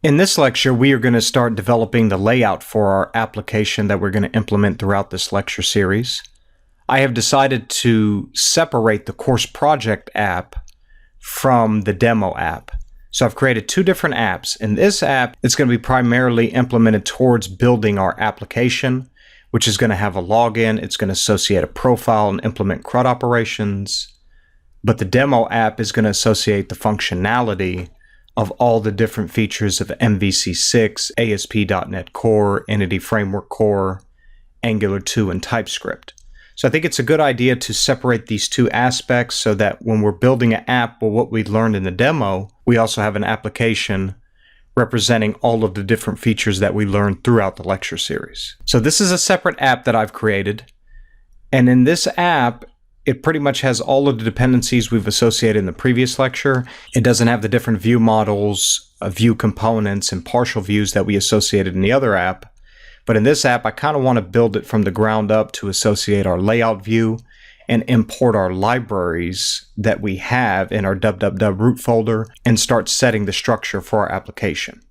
In this lecture, we are going to start developing the layout for our application that we're going to implement throughout this lecture series. I have decided to separate the course project app from the demo app. So I've created two different apps. In this app, it's going to be primarily implemented towards building our application, which is going to have a login. It's going to associate a profile and implement CRUD operations. But the demo app is going to associate the functionality of all the different features of MVC6, ASP.NET Core, Entity Framework Core, Angular 2, and TypeScript. So I think it's a good idea to separate these two aspects so that when we're building an app, well, what we learned in the demo, we also have an application representing all of the different features that we learned throughout the lecture series. So this is a separate app that I've created. And in this app, it pretty much has all of the dependencies we've associated in the previous lecture. It doesn't have the different view models, view components, and partial views that we associated in the other app. But in this app, I kind of want to build it from the ground up to associate our layout view and import our libraries that we have in our www root folder and start setting the structure for our application.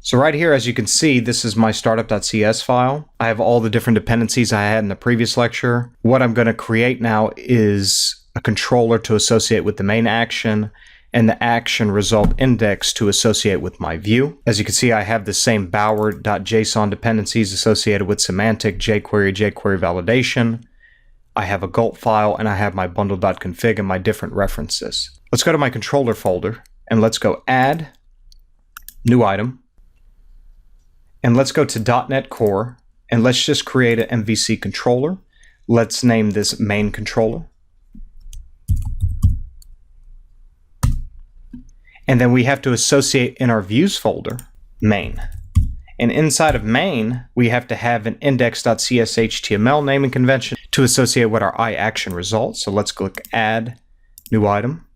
So right here, as you can see, this is my startup.cs file. I have all the different dependencies I had in the previous lecture. What I'm going to create now is a controller to associate with the main action and the action result index to associate with my view. As you can see, I have the same bower.json dependencies associated with semantic, jQuery, jQuery validation. I have a gulp file, and I have my bundle.config and my different references. Let's go to my controller folder, and let's go add, new item. And let's go to .NET Core, and let's just create an MVC controller. Let's name this main controller. And then we have to associate in our views folder, main. And inside of main, we have to have an index.cshtml naming convention to associate with our iAction result. So let's click add, new item.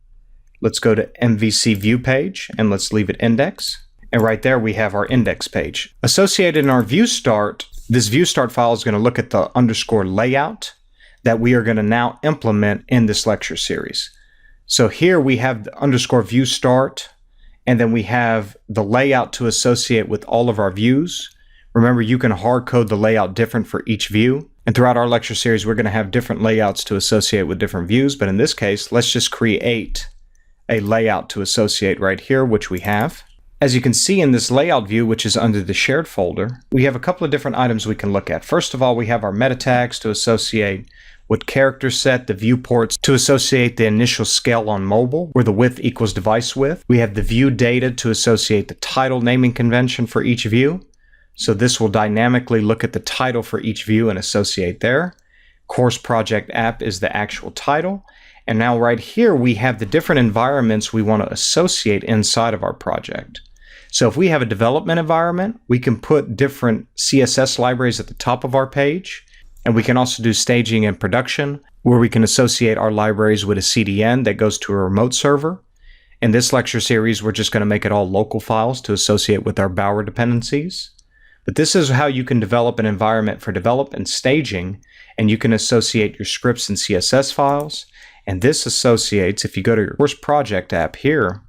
Let's go to MVC view page, and let's leave it index. And right there, we have our index page. Associated in our view start, this view start file is going to look at the underscore layout that we are going to now implement in this lecture series. So here we have the underscore view start, and then we have the layout to associate with all of our views. Remember, you can hard code the layout different for each view. And throughout our lecture series, we're going to have different layouts to associate with different views. But in this case, let's just create a layout to associate right here, which we have. As you can see in this layout view, which is under the shared folder, we have a couple of different items we can look at. First of all, we have our meta tags to associate with character set, the viewports to associate the initial scale on mobile, where the width equals device width. We have the view data to associate the title naming convention for each view. So this will dynamically look at the title for each view and associate there. Course project app is the actual title. And now right here, we have the different environments we want to associate inside of our project. So if we have a development environment, we can put different CSS libraries at the top of our page. And we can also do staging and production, where we can associate our libraries with a CDN that goes to a remote server. In this lecture series, we're just going to make it all local files to associate with our Bower dependencies. But this is how you can develop an environment for development and staging, and you can associate your scripts and CSS files. And this associates, if you go to your course project app here,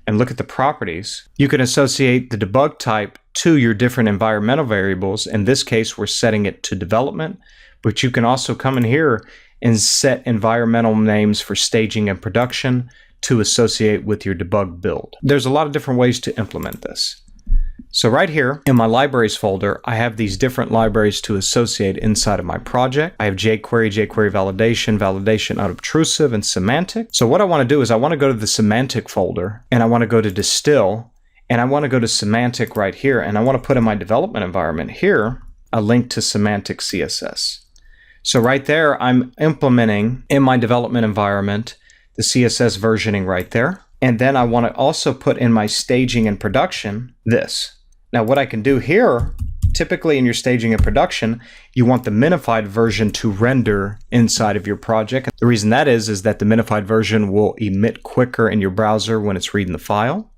and look at the properties, you can associate the debug type to your different environmental variables. In this case, we're setting it to development, but you can also come in here and set environmental names for staging and production to associate with your debug build. There's a lot of different ways to implement this. So right here in my libraries folder, I have these different libraries to associate inside of my project. I have jQuery, jQuery validation, validation unobtrusive, and semantic. So what I want to do is I want to go to the semantic folder, and I want to go to distill, and I want to go to semantic right here, and I want to put in my development environment here a link to semantic CSS. So right there, I'm implementing in my development environment the CSS versioning right there. And then I want to also put in my staging and production this. Now what I can do here, typically in your staging and production, you want the minified version to render inside of your project. The reason that is that the minified version will emit quicker in your browser when it's reading the file.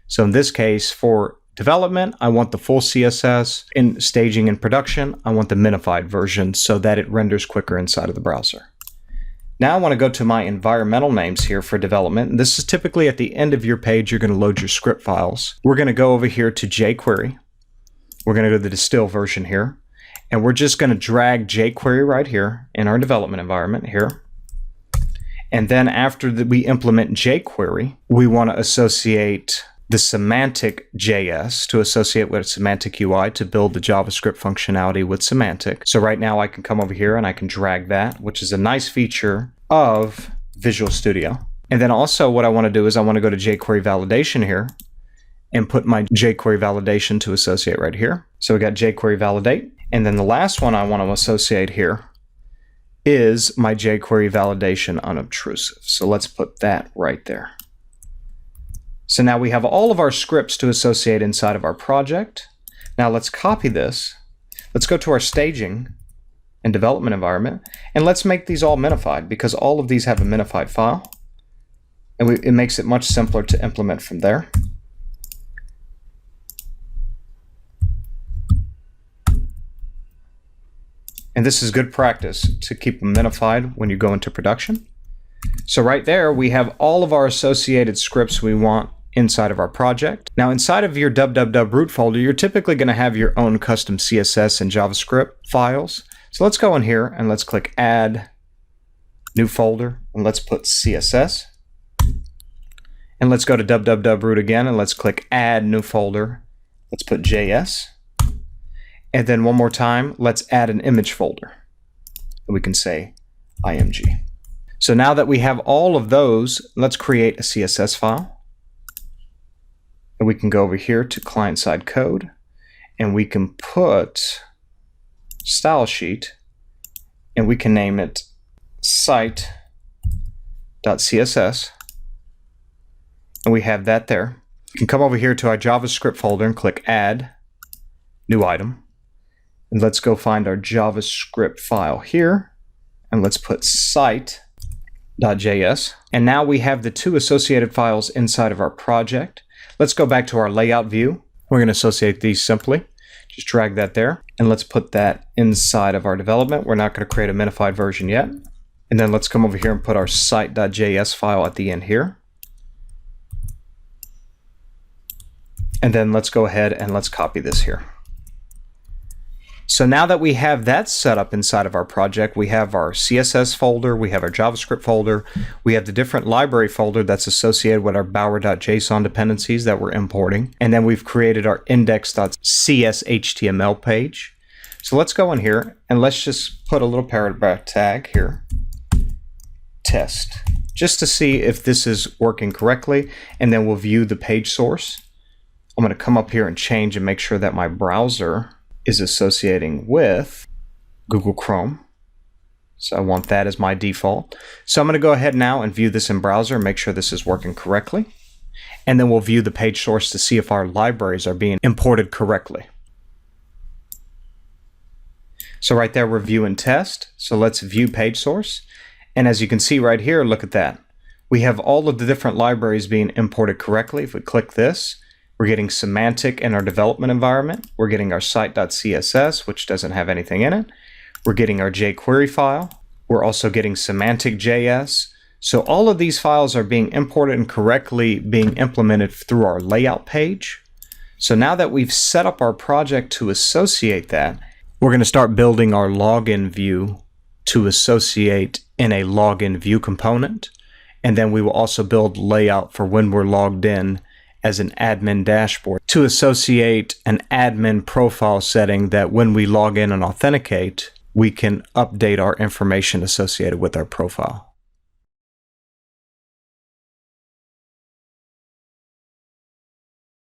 So in this case, for development, I want the full CSS. In staging and production, I want the minified version so that it renders quicker inside of the browser. Now I want to go to my environmental names here for development. And this is typically at the end of your page, you're going to load your script files. We're going to go over here to jQuery. We're going to go to the distill version here. And we're just going to drag jQuery right here in our development environment here. And then after we implement jQuery, we want to associate the semantic JS to associate with semantic UI to build the JavaScript functionality with semantic. So right now I can come over here and I can drag that, which is a nice feature of Visual Studio. And then also what I want to do is I want to go to jQuery validation here and put my jQuery validation to associate right here. So we got jQuery validate. And then the last one I want to associate here is my jQuery validation unobtrusive. So let's put that right there. So now we have all of our scripts to associate inside of our project. Now let's copy this. Let's go to our staging and development environment, and let's make these all minified because all of these have a minified file. And it makes it much simpler to implement from there. And this is good practice to keep them minified when you go into production. So right there, we have all of our associated scripts we want inside of our project. Now inside of your www root folder, you're typically going to have your own custom CSS and JavaScript files. So let's go in here and let's click add new folder and let's put CSS. And let's go to www root again and let's click add new folder. Let's put JS. And then one more time, let's add an image folder. We can say img. So now that we have all of those, let's create a CSS file. And we can go over here to client-side code, and we can put style sheet, and we can name it site.css. And we have that there. You can come over here to our JavaScript folder and click add new item. And let's go find our JavaScript file here, and let's put site.js. And now we have the two associated files inside of our project. Let's go back to our layout view. We're going to associate these simply. Just drag that there, and let's put that inside of our development. We're not going to create a minified version yet. And then let's come over here and put our site.js file at the end here. And then let's go ahead and let's copy this here. So now that we have that set up inside of our project, we have our CSS folder, we have our JavaScript folder, we have the different library folder that's associated with our bower.json dependencies that we're importing, and then we've created our index.cshtml page. So let's go in here and let's just put a little paragraph tag here, test, just to see if this is working correctly, and then we'll view the page source. I'm going to come up here and change and make sure that my browser is associating with Google Chrome. So I want that as my default. So I'm going to go ahead now and view this in browser and make sure this is working correctly. And then we'll view the page source to see if our libraries are being imported correctly. So right there, we're view and test. So let's view page source. And as you can see right here, look at that. We have all of the different libraries being imported correctly. If we click this, we're getting semantic in our development environment. We're getting our site.css, which doesn't have anything in it. We're getting our jQuery file. We're also getting semantic JS. So all of these files are being imported and correctly being implemented through our layout page. So now that we've set up our project to associate that, we're going to start building our login view to associate in a login view component. And then we will also build layout for when we're logged in as an admin dashboard to associate an admin profile setting that when we log in and authenticate, we can update our information associated with our profile.